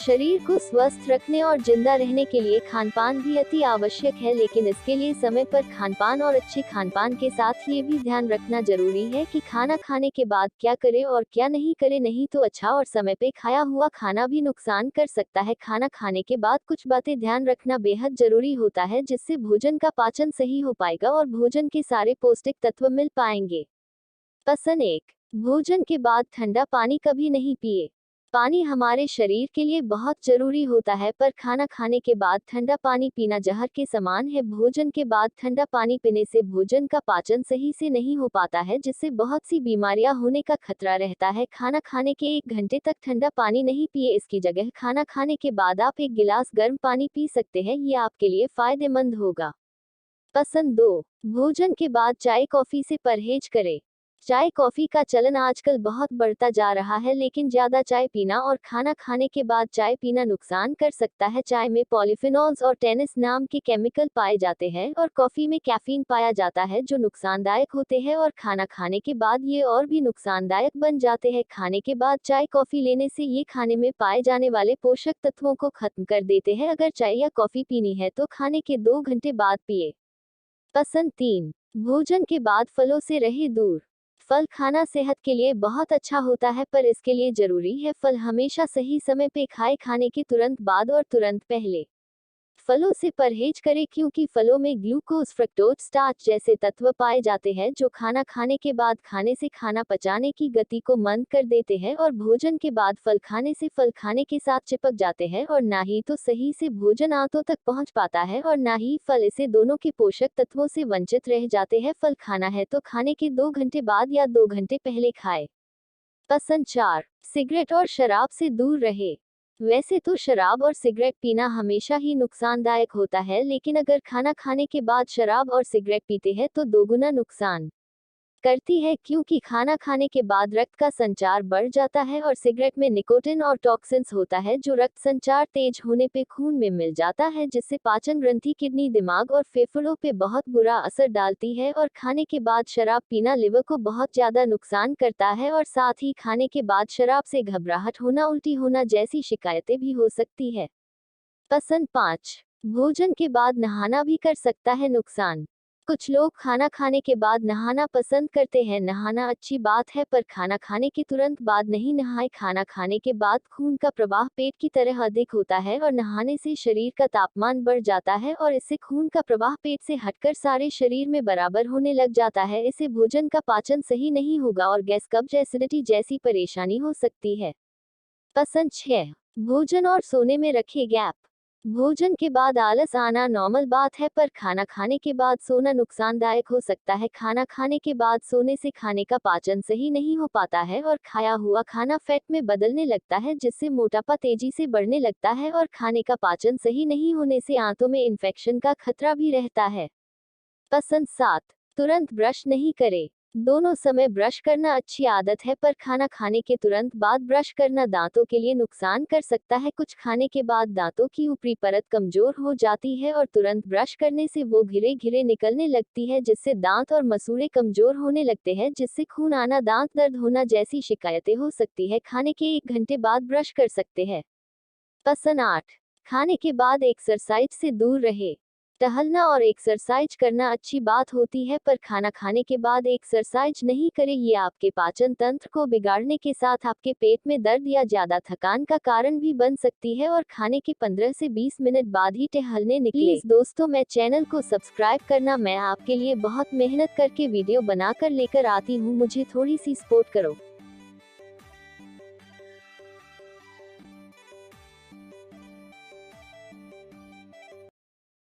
शरीर को स्वस्थ रखने और जिंदा रहने के लिए खानपान भी अति आवश्यक है, लेकिन इसके लिए समय पर खानपान और अच्छे खानपान के साथ ये भी ध्यान रखना जरूरी है कि खाना खाने के बाद क्या करें और क्या नहीं करें, नहीं तो अच्छा और समय पे खाया हुआ खाना भी नुकसान कर सकता है। खाना खाने के बाद कुछ बातें ध्यान रखना बेहद जरूरी होता है, जिससे भोजन का पाचन सही हो पाएगा और भोजन के सारे पौष्टिक तत्व मिल पाएंगे। पसंद 1। भोजन के बाद ठंडा पानी कभी नहीं पिए। पानी हमारे शरीर के लिए बहुत जरूरी होता है, पर खाना खाने के बाद ठंडा पानी पीना जहर के समान है। भोजन के बाद ठंडा पानी पीने से भोजन का पाचन सही से नहीं हो पाता है, जिससे बहुत सी बीमारियां होने का खतरा रहता है। खाना खाने के 1 घंटे तक ठंडा पानी नहीं पिए, इसकी जगह खाना खाने के बाद आप 1 गिलास गर्म पानी पी सकते हैं, ये आपके लिए फायदेमंद होगा। पसंद 2। भोजन के बाद चाय कॉफी से परहेज करें। चाय कॉफी का चलन आजकल बहुत बढ़ता जा रहा है, लेकिन ज्यादा चाय पीना और खाना खाने के बाद चाय पीना नुकसान कर सकता है। चाय में पॉलीफिनॉल्स और टैनिन नाम के केमिकल पाए जाते हैं और कॉफी में कैफीन पाया जाता है, जो नुकसानदायक होते हैं और खाना खाने के बाद ये और भी नुकसानदायक बन जाते हैं। खाने के बाद चाय कॉफी लेने से ये खाने में पाए जाने वाले पोषक तत्वों को खत्म कर देते हैं। अगर चाय या कॉफी पीनी है तो खाने के 2 घंटे बाद पिए। पसंद 3। भोजन के बाद फलों से रहे दूर। फल खाना सेहत के लिए बहुत अच्छा होता है, पर इसके लिए जरूरी है फल हमेशा सही समय पे खाए, खाने के तुरंत बाद और तुरंत पहले। फलों से परहेज करें, क्योंकि फलों में ग्लूकोज, फ्रक्टोज, स्टार्च जैसे तत्व पाए जाते हैं, जो खाना खाने के बाद खाने से खाना पचाने की गति को मंद कर देते हैं और भोजन के बाद फल खाने से फल खाने के साथ चिपक जाते हैं और ना ही तो सही से भोजन आंतों तक पहुंच पाता है और ना ही फल इसे दोनों के पोषक तत्वों से वंचित रह जाते हैं। फल खाना है तो खाने के 2 घंटे बाद या 2 घंटे पहले खाए। पसंद 4। सिगरेट और शराब से दूर रहे। वैसे तो शराब और सिगरेट पीना हमेशा ही नुकसानदायक होता है, लेकिन अगर खाना खाने के बाद शराब और सिगरेट पीते हैं तो दोगुना नुकसान करती है, क्योंकि खाना खाने के बाद रक्त का संचार बढ़ जाता है और सिगरेट में निकोटिन और टॉक्सिन्स होता है, जो रक्त संचार तेज होने पे खून में मिल जाता है, जिससे पाचन ग्रंथि, किडनी, दिमाग और फेफड़ों पे बहुत बुरा असर डालती है। और खाने के बाद शराब पीना लिवर को बहुत ज्यादा नुकसान करता है और साथ ही खाने के बाद शराब से घबराहट होना, उल्टी होना जैसी शिकायतें भी हो सकती है। पसंद 5। भोजन के बाद नहाना भी कर सकता है नुकसान। कुछ लोग खाना खाने के बाद नहाना पसंद करते हैं। नहाना अच्छी बात है, पर खाना खाने के तुरंत बाद नहीं नहाएं। खाना खाने के बाद खून का प्रवाह पेट की तरह अधिक होता है और नहाने से शरीर का तापमान बढ़ जाता है और इससे खून का प्रवाह पेट से हटकर सारे शरीर में बराबर होने लग जाता है। इससे भोजन का पाचन सही नहीं होगा और गैस, कब्ज, एसिडिटी जैसी परेशानी हो सकती है। पसंद 6। भोजन और सोने में रखे गैप। भोजन के बाद आलस आना नॉर्मल बात है, पर खाना खाने के बाद सोना नुकसानदायक हो सकता है। खाना खाने के बाद सोने से खाने का पाचन सही नहीं हो पाता है और खाया हुआ खाना फैट में बदलने लगता है, जिससे मोटापा तेजी से बढ़ने लगता है और खाने का पाचन सही नहीं होने से आंतों में इन्फेक्शन का खतरा भी रहता है। पसंद 7। तुरंत ब्रश नहीं करें। दोनों समय ब्रश करना अच्छी आदत है, पर खाना खाने के तुरंत बाद ब्रश करना दांतों के लिए नुकसान कर सकता है। कुछ खाने के बाद दांतों की ऊपरी परत कमजोर हो जाती है और तुरंत ब्रश करने से वो घिरे घिरे निकलने लगती है, जिससे दांत और मसूड़े कमजोर होने लगते हैं, जिससे खून आना, दांत दर्द होना जैसी शिकायतें हो सकती है। खाने के 1 घंटे बाद ब्रश कर सकते हैं। पसंद 8। खाने के बाद एक्सरसाइज से दूर रहे। टहलना और एक्सरसाइज करना अच्छी बात होती है, पर खाना खाने के बाद एक्सरसाइज नहीं करें, ये आपके पाचन तंत्र को बिगाड़ने के साथ आपके पेट में दर्द या ज्यादा थकान का कारण भी बन सकती है। और खाने के 15 से 20 मिनट बाद ही टहलने निकले। प्लीज दोस्तों, मैं चैनल को सब्सक्राइब करना, मैं आपके लिए बहुत मेहनत करके वीडियो बनाकर लेकर आती हूँ, मुझे थोड़ी सी सपोर्ट करो।